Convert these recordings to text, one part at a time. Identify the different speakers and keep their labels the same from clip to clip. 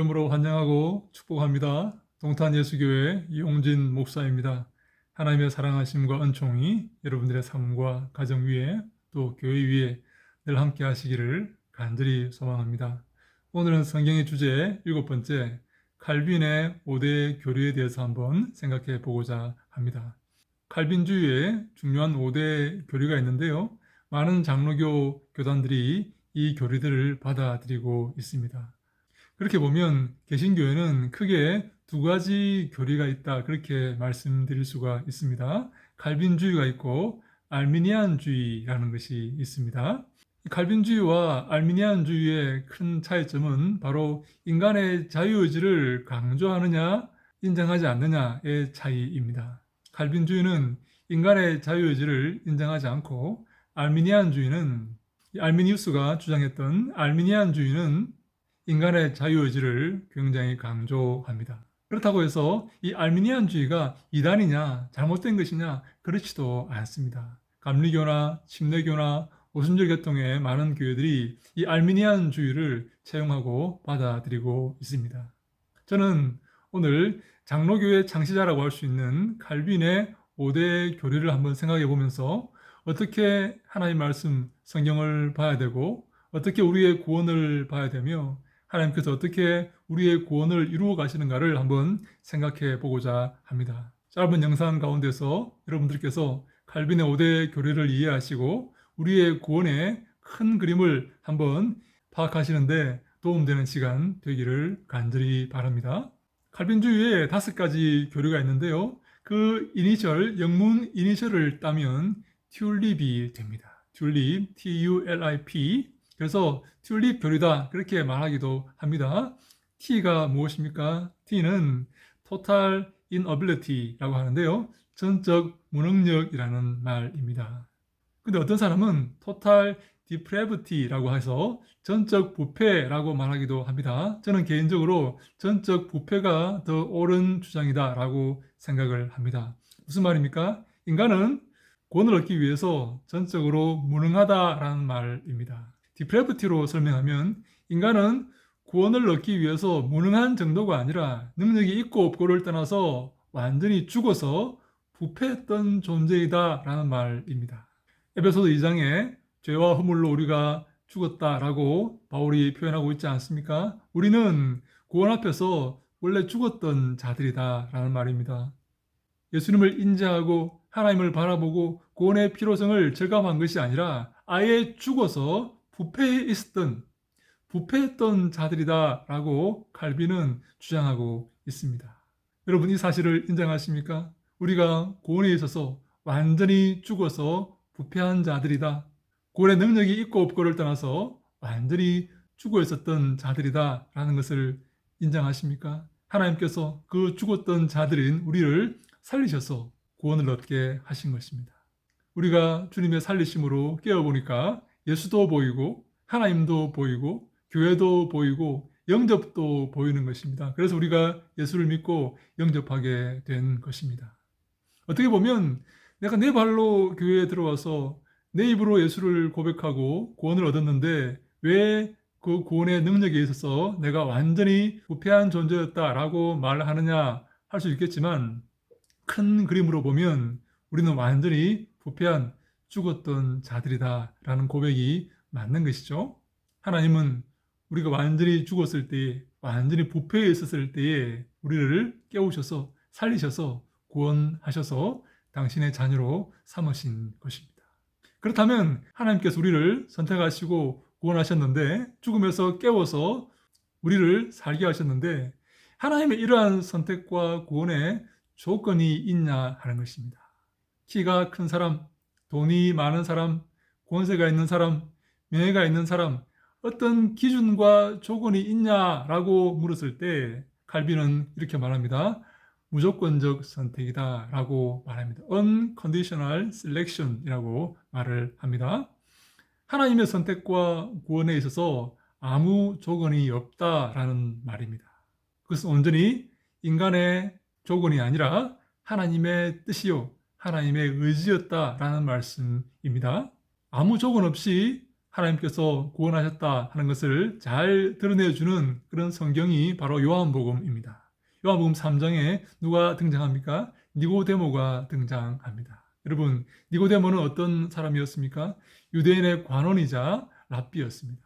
Speaker 1: 이름으로 환영하고 축복합니다. 동탄예수교회 이용진 목사입니다. 하나님의 사랑하심과 은총이 여러분들의 삶과 가정 위에 또 교회 위에 늘 함께 하시기를 간절히 소망합니다. 오늘은 성경의 주제 7번째 칼빈의 5대 교리에 대해서 한번 생각해 보고자 합니다. 칼빈주의에 중요한 5대 교리가 있는데요. 많은 장로교 교단들이 이 교리들을 받아들이고 있습니다. 그렇게 보면 개신교회는 크게 두 가지 교리가 있다, 그렇게 말씀드릴 수가 있습니다. 칼빈주의가 있고 알미니안주의라는 것이 있습니다. 칼빈주의와 알미니안주의의 큰 차이점은 바로 인간의 자유의지를 강조하느냐 인정하지 않느냐의 차이입니다. 칼빈주의는 인간의 자유의지를 인정하지 않고 알미니우스가 주장했던 알미니안주의는 인간의 자유의지를 굉장히 강조합니다. 그렇다고 해서 이 알미니안주의가 이단이냐 잘못된 것이냐 그렇지도 않습니다. 감리교나 침례교나 오순절 계통의 많은 교회들이 이 알미니안주의를 채용하고 받아들이고 있습니다. 저는 오늘 장로교회 창시자라고 할 수 있는 칼빈의 5대 교리를 한번 생각해 보면서 어떻게 하나님 말씀 성경을 봐야 되고 어떻게 우리의 구원을 봐야 되며 하나님께서 어떻게 우리의 구원을 이루어 가시는가를 한번 생각해 보고자 합니다. 짧은 영상 가운데서 여러분들께서 칼빈의 5대 교리를 이해하시고 우리의 구원의 큰 그림을 한번 파악하시는데 도움되는 시간 되기를 간절히 바랍니다. 칼빈주의에 5가지 교리가 있는데요. 그 이니셜, 영문 이니셜을 따면 튤립이 됩니다. 튤립, T-U-L-I-P. 그래서 튤립 교리다, 그렇게 말하기도 합니다. T가 무엇입니까? T는 Total Inability라고 하는데요. 전적 무능력이라는 말입니다. 근데 어떤 사람은 Total Depravity라고 해서 전적 부패라고 말하기도 합니다. 저는 개인적으로 전적 부패가 더 옳은 주장이다 라고 생각을 합니다. 무슨 말입니까? 인간은 구원을 얻기 위해서 전적으로 무능하다라는 말입니다. 디프레브티로 설명하면 인간은 구원을 얻기 위해서 무능한 정도가 아니라 능력이 있고 없고를 떠나서 완전히 죽어서 부패했던 존재이다 라는 말입니다. 에베소서 2장에 죄와 허물로 우리가 죽었다라고 바울이 표현하고 있지 않습니까? 우리는 구원 앞에서 원래 죽었던 자들이다 라는 말입니다. 예수님을 인지하고 하나님을 바라보고 구원의 필요성을 절감한 것이 아니라 아예 죽어서 부패했던 자들이다 라고 칼빈은 주장하고 있습니다. 여러분, 이 사실을 인정하십니까? 우리가 구원에 있어서 완전히 죽어서 부패한 자들이다. 구원의 능력이 있고 없고를 떠나서 완전히 죽어 있었던 자들이다 라는 것을 인정하십니까? 하나님께서 그 죽었던 자들인 우리를 살리셔서 구원을 얻게 하신 것입니다. 우리가 주님의 살리심으로 깨어보니까 예수도 보이고 하나님도 보이고 교회도 보이고 영접도 보이는 것입니다. 그래서 우리가 예수를 믿고 영접하게 된 것입니다. 어떻게 보면 내가 내 발로 교회에 들어와서 내 입으로 예수를 고백하고 구원을 얻었는데 왜 그 구원의 능력에 있어서 내가 완전히 부패한 존재였다라고 말하느냐 할 수 있겠지만 큰 그림으로 보면 우리는 완전히 부패한 죽었던 자들이다 라는 고백이 맞는 것이죠. 하나님은 우리가 완전히 죽었을 때에, 완전히 부패해 있었을 때에 우리를 깨우셔서 살리셔서 구원하셔서 당신의 자녀로 삼으신 것입니다. 그렇다면 하나님께서 우리를 선택하시고 구원하셨는데, 죽음에서 깨워서 우리를 살게 하셨는데 하나님의 이러한 선택과 구원에 조건이 있냐 하는 것입니다. 키가 큰 사람, 돈이 많은 사람, 권세가 있는 사람, 명예가 있는 사람, 어떤 기준과 조건이 있냐라고 물었을 때 칼빈은 이렇게 말합니다. 무조건적 선택이다 라고 말합니다. Unconditional selection이라고 말을 합니다. 하나님의 선택과 구원에 있어서 아무 조건이 없다라는 말입니다. 그것은 온전히 인간의 조건이 아니라 하나님의 뜻이요 하나님의 의지였다라는 말씀입니다. 아무 조건 없이 하나님께서 구원하셨다 하는 것을 잘 드러내주는 그런 성경이 바로 요한복음입니다. 요한복음 3장에 누가 등장합니까? 니고데모가 등장합니다. 여러분, 니고데모는 어떤 사람이었습니까? 유대인의 관원이자 랍비였습니다.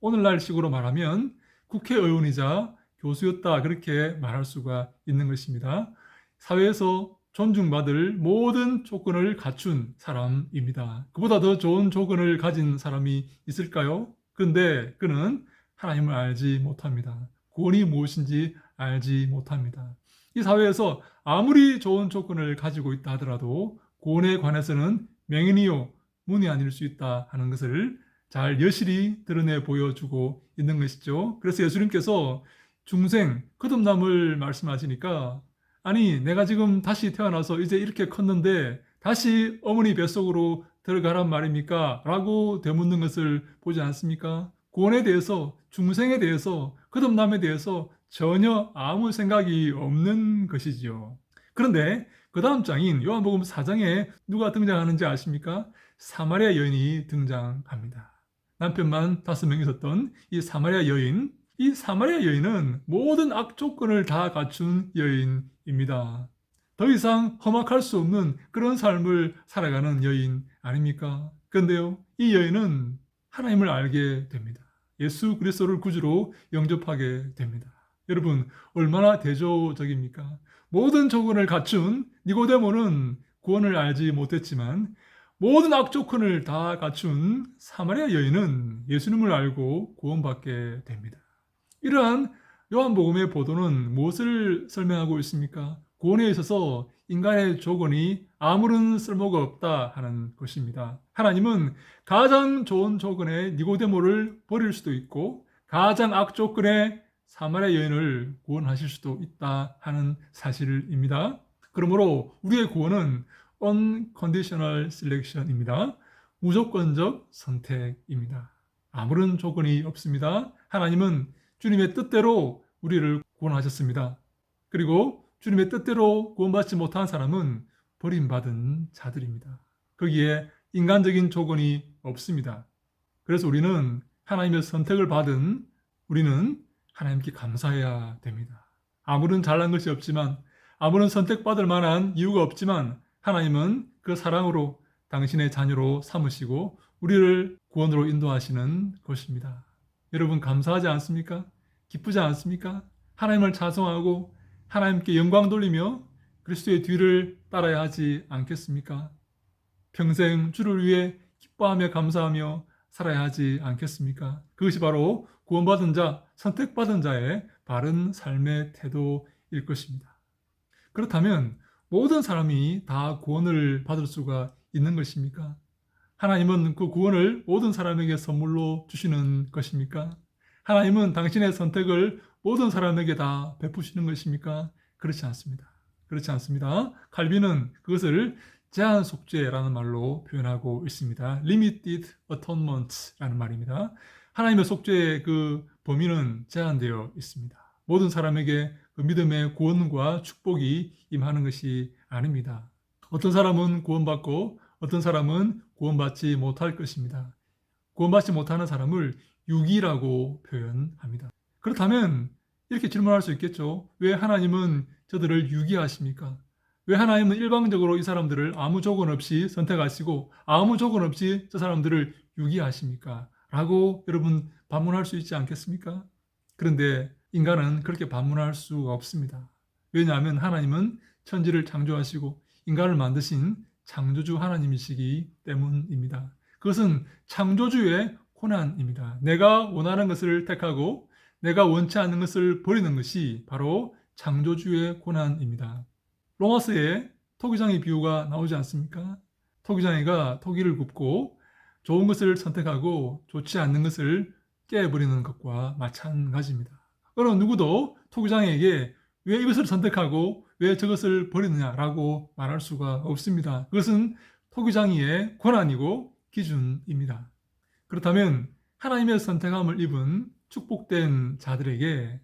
Speaker 1: 오늘날 식으로 말하면 국회의원이자 교수였다, 그렇게 말할 수가 있는 것입니다. 사회에서 존중받을 모든 조건을 갖춘 사람입니다. 그보다 더 좋은 조건을 가진 사람이 있을까요? 그런데 그는 하나님을 알지 못합니다. 구원이 무엇인지 알지 못합니다. 이 사회에서 아무리 좋은 조건을 가지고 있다 하더라도 구원에 관해서는 맹인이요 문이 아닐 수 있다 하는 것을 잘 여실히 드러내 보여주고 있는 것이죠. 그래서 예수님께서 중생, 거듭남을 말씀하시니까, 아니 내가 지금 다시 태어나서 이제 이렇게 컸는데 다시 어머니 뱃속으로 들어가란 말입니까? 라고 되묻는 것을 보지 않습니까? 구원에 대해서, 중생에 대해서, 거듭남에 대해서 전혀 아무 생각이 없는 것이지요. 그런데 그 다음 장인 요한복음 4장에 누가 등장하는지 아십니까? 사마리아 여인이 등장합니다. 남편만 5명 있었던 이 사마리아 여인, 이 사마리아 여인은 모든 악조건을 다 갖춘 여인입니다. 더 이상 험악할 수 없는 그런 삶을 살아가는 여인 아닙니까? 그런데요, 이 여인은 하나님을 알게 됩니다. 예수 그리스도를 구주로 영접하게 됩니다. 여러분, 얼마나 대조적입니까? 모든 조건을 갖춘 니고데모는 구원을 알지 못했지만 모든 악조건을 다 갖춘 사마리아 여인은 예수님을 알고 구원받게 됩니다. 이러한 요한복음의 보도는 무엇을 설명하고 있습니까? 구원에 있어서 인간의 조건이 아무런 쓸모가 없다 하는 것입니다. 하나님은 가장 좋은 조건의 니고데모를 버릴 수도 있고 가장 악조건의 사마리아 여인을 구원하실 수도 있다 하는 사실입니다. 그러므로 우리의 구원은 unconditional selection입니다. 무조건적 선택입니다. 아무런 조건이 없습니다. 하나님은 주님의 뜻대로 우리를 구원하셨습니다. 그리고 주님의 뜻대로 구원받지 못한 사람은 버림받은 자들입니다. 거기에 인간적인 조건이 없습니다. 그래서 우리는 하나님의 선택을 받은 우리는 하나님께 감사해야 됩니다. 아무런 잘난 것이 없지만, 아무런 선택받을 만한 이유가 없지만 하나님은 그 사랑으로 당신의 자녀로 삼으시고 우리를 구원으로 인도하시는 것입니다. 여러분 감사하지 않습니까? 기쁘지 않습니까? 하나님을 찬송하고 하나님께 영광 돌리며 그리스도의 뒤를 따라야 하지 않겠습니까? 평생 주를 위해 기뻐하며 감사하며 살아야 하지 않겠습니까? 그것이 바로 구원받은 자, 선택받은 자의 바른 삶의 태도일 것입니다. 그렇다면 모든 사람이 다 구원을 받을 수가 있는 것입니까? 하나님은 그 구원을 모든 사람에게 선물로 주시는 것입니까? 하나님은 당신의 선택을 모든 사람에게 다 베푸시는 것입니까? 그렇지 않습니다. 그렇지 않습니다. 칼빈은 그것을 제한 속죄라는 말로 표현하고 있습니다. Limited Atonement라는 말입니다. 하나님의 속죄의 그 범위는 제한되어 있습니다. 모든 사람에게 그 믿음의 구원과 축복이 임하는 것이 아닙니다. 어떤 사람은 구원받고 어떤 사람은 구원받지 못할 것입니다. 구원받지 못하는 사람을 유기라고 표현합니다. 그렇다면 이렇게 질문할 수 있겠죠. 왜 하나님은 저들을 유기하십니까? 왜 하나님은 일방적으로 이 사람들을 아무 조건 없이 선택하시고 아무 조건 없이 저 사람들을 유기하십니까? 라고 여러분 반문할 수 있지 않겠습니까? 그런데 인간은 그렇게 반문할 수가 없습니다. 왜냐하면 하나님은 천지를 창조하시고 인간을 만드신 창조주 하나님이시기 때문입니다. 그것은 창조주의 고난입니다. 내가 원하는 것을 택하고 내가 원치 않는 것을 버리는 것이 바로 창조주의 고난입니다. 로마서에 토기장의 비유가 나오지 않습니까? 토기장이가 토기를 굽고 좋은 것을 선택하고 좋지 않는 것을 깨버리는 것과 마찬가지입니다. 어느 누구도 토기장에게 왜 이것을 선택하고 왜 저것을 버리느냐라고 말할 수가 없습니다. 그것은 토기장이의 권한이고 기준입니다. 그렇다면 하나님의 선택함을 입은 축복된 자들에게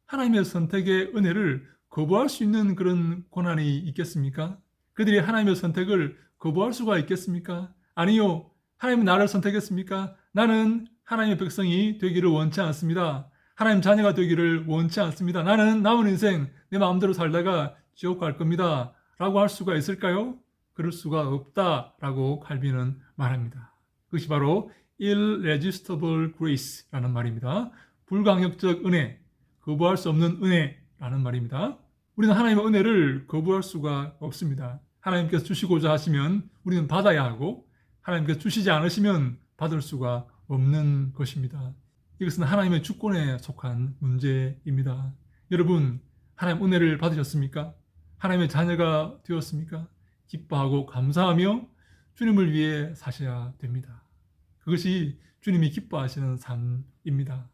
Speaker 1: 하나님의 선택의 은혜를 거부할 수 있는 그런 권한이 있겠습니까? 그들이 하나님의 선택을 거부할 수가 있겠습니까? 아니요. 하나님은 나를 선택했습니까? 나는 하나님의 백성이 되기를 원치 않습니다. 하나님 자녀가 되기를 원치 않습니다. 나는 남은 인생 내 마음대로 살다가 지옥 갈 겁니다. 라고 할 수가 있을까요? 그럴 수가 없다라고 칼빈은 말합니다. 그것이 바로 irresistible grace라는 말입니다. 불강력적 은혜, 거부할 수 없는 은혜라는 말입니다. 우리는 하나님의 은혜를 거부할 수가 없습니다. 하나님께서 주시고자 하시면 우리는 받아야 하고 하나님께서 주시지 않으시면 받을 수가 없는 것입니다. 이것은 하나님의 주권에 속한 문제입니다. 여러분, 하나님 은혜를 받으셨습니까? 하나님의 자녀가 되었습니까? 기뻐하고 감사하며 주님을 위해 사셔야 됩니다. 그것이 주님이 기뻐하시는 삶입니다.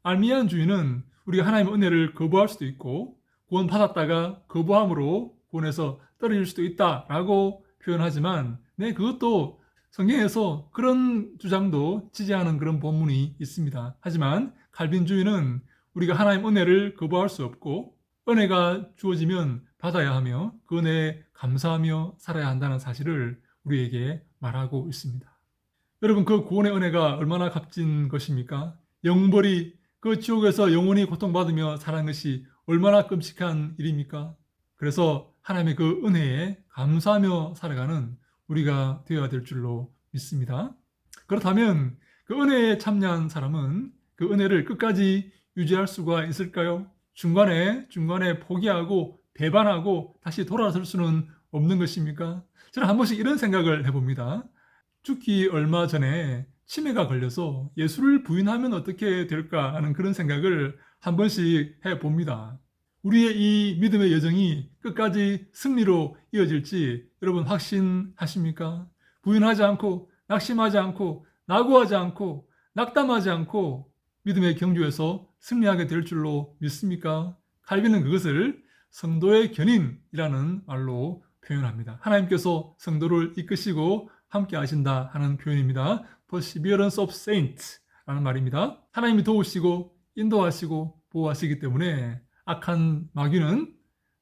Speaker 1: 알미니안주의는 우리가 하나님의 은혜를 거부할 수도 있고 구원받았다가 거부함으로 구원에서 떨어질 수도 있다라고 표현하지만 그것도 성경에서 그런 주장도 지지하는 그런 본문이 있습니다. 하지만 칼빈주의는 우리가 하나님 은혜를 거부할 수 없고 은혜가 주어지면 받아야 하며 그 은혜에 감사하며 살아야 한다는 사실을 우리에게 말하고 있습니다. 여러분, 그 구원의 은혜가 얼마나 값진 것입니까? 영벌이 그 지옥에서 영원히 고통받으며 사는 것이 얼마나 끔찍한 일입니까? 그래서 하나님의 그 은혜에 감사하며 살아가는 우리가 되어야 될 줄로 믿습니다. 그렇다면 그 은혜에 참여한 사람은 그 은혜를 끝까지 유지할 수가 있을까요? 중간에 포기하고 배반하고 다시 돌아설 수는 없는 것입니까? 저는 한 번씩 이런 생각을 해봅니다. 죽기 얼마 전에 치매가 걸려서 예수를 부인하면 어떻게 될까 하는 그런 생각을 한 번씩 해봅니다. 우리의 이 믿음의 여정이 끝까지 승리로 이어질지 여러분 확신하십니까? 부인하지 않고 낙심하지 않고 낙오하지 않고 낙담하지 않고 믿음의 경주에서 승리하게 될 줄로 믿습니까? 칼빈은 그것을 성도의 견인이라는 말로 표현합니다. 하나님께서 성도를 이끄시고 함께 하신다 하는 표현입니다. Perseverance of Saints라는 말입니다. 하나님이 도우시고 인도하시고 보호하시기 때문에 악한 마귀는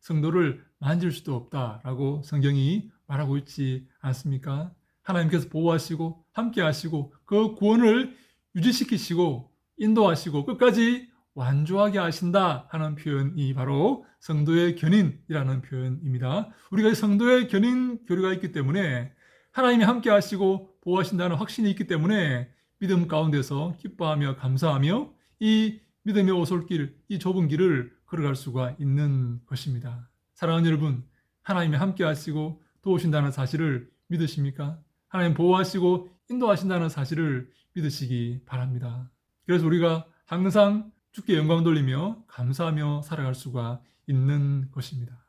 Speaker 1: 성도를 만질 수도 없다라고 성경이 말하고 있지 않습니까? 하나님께서 보호하시고 함께 하시고 그 구원을 유지시키시고 인도하시고 끝까지 완주하게 하신다 하는 표현이 바로 성도의 견인이라는 표현입니다. 우리가 성도의 견인 교류가 있기 때문에 하나님이 함께 하시고 보호하신다는 확신이 있기 때문에 믿음 가운데서 기뻐하며 감사하며 이 믿음의 오솔길, 이 좁은 길을 걸어갈 수가 있는 것입니다. 사랑하는 여러분, 하나님이 함께 하시고 도우신다는 사실을 믿으십니까? 하나님 보호하시고 인도하신다는 사실을 믿으시기 바랍니다. 그래서 우리가 항상 주께 영광 돌리며 감사하며 살아갈 수가 있는 것입니다.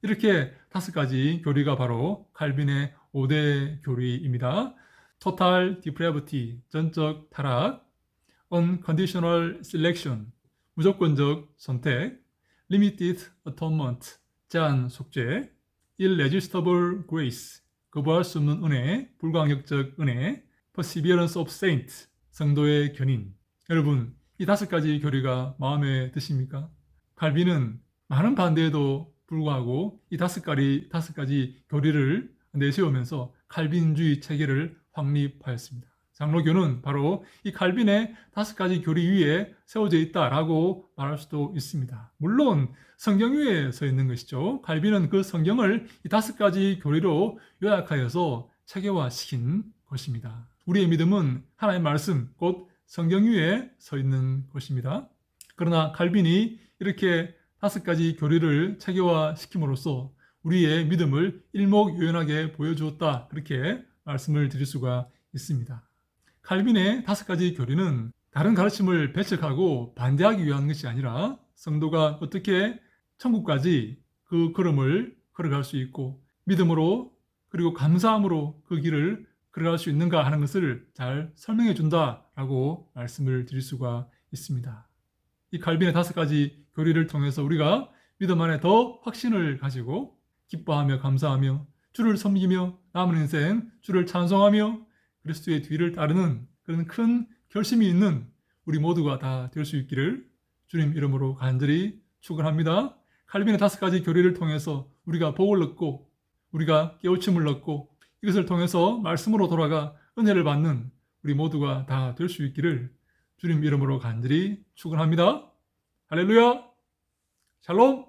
Speaker 1: 이렇게 5가지 교리가 바로 칼빈의 5대 교리입니다. Total Depravity, 전적 타락, Unconditional Selection, 무조건적 선택, Limited Atonement, 제한 속죄, Irresistible Grace, 거부할 수 없는 은혜, 불가항력적 은혜, Perseverance of Saints, 성도의 견인. 여러분, 이 5가지 교리가 마음에 드십니까? 칼빈은 많은 반대에도 불구하고 이 5가지 교리를 내세우면서 칼빈주의 체계를 확립하였습니다. 장로교는 바로 이 칼빈의 5가지 교리 위에 세워져 있다라고 말할 수도 있습니다. 물론 성경 위에 서 있는 것이죠. 칼빈은 그 성경을 이 5가지 교리로 요약하여서 체계화시킨 것입니다. 우리의 믿음은 하나님의 말씀, 곧 성경 위에 서 있는 것입니다. 그러나 칼빈이 이렇게 5가지 교리를 체계화시킴으로써 우리의 믿음을 일목요연하게 보여주었다, 그렇게 말씀을 드릴 수가 있습니다. 칼빈의 5가지 교리는 다른 가르침을 배척하고 반대하기 위한 것이 아니라 성도가 어떻게 천국까지 그 걸음을 걸어갈 수 있고 믿음으로 그리고 감사함으로 그 길을 걸어갈 수 있는가 하는 것을 잘 설명해 준다라고 말씀을 드릴 수가 있습니다. 이 칼빈의 5가지 교리를 통해서 우리가 믿음 안에 더 확신을 가지고 기뻐하며 감사하며 주를 섬기며 남은 인생 주를 찬송하며 그리스도의 뒤를 따르는 그런 큰 결심이 있는 우리 모두가 다 될 수 있기를 주님 이름으로 간절히 축원합니다. 칼빈의 5가지 교리를 통해서 우리가 복을 얻고 우리가 깨우침을 얻고 이것을 통해서 말씀으로 돌아가 은혜를 받는 우리 모두가 다 될 수 있기를 주님 이름으로 간절히 축원합니다. 할렐루야. 샬롬.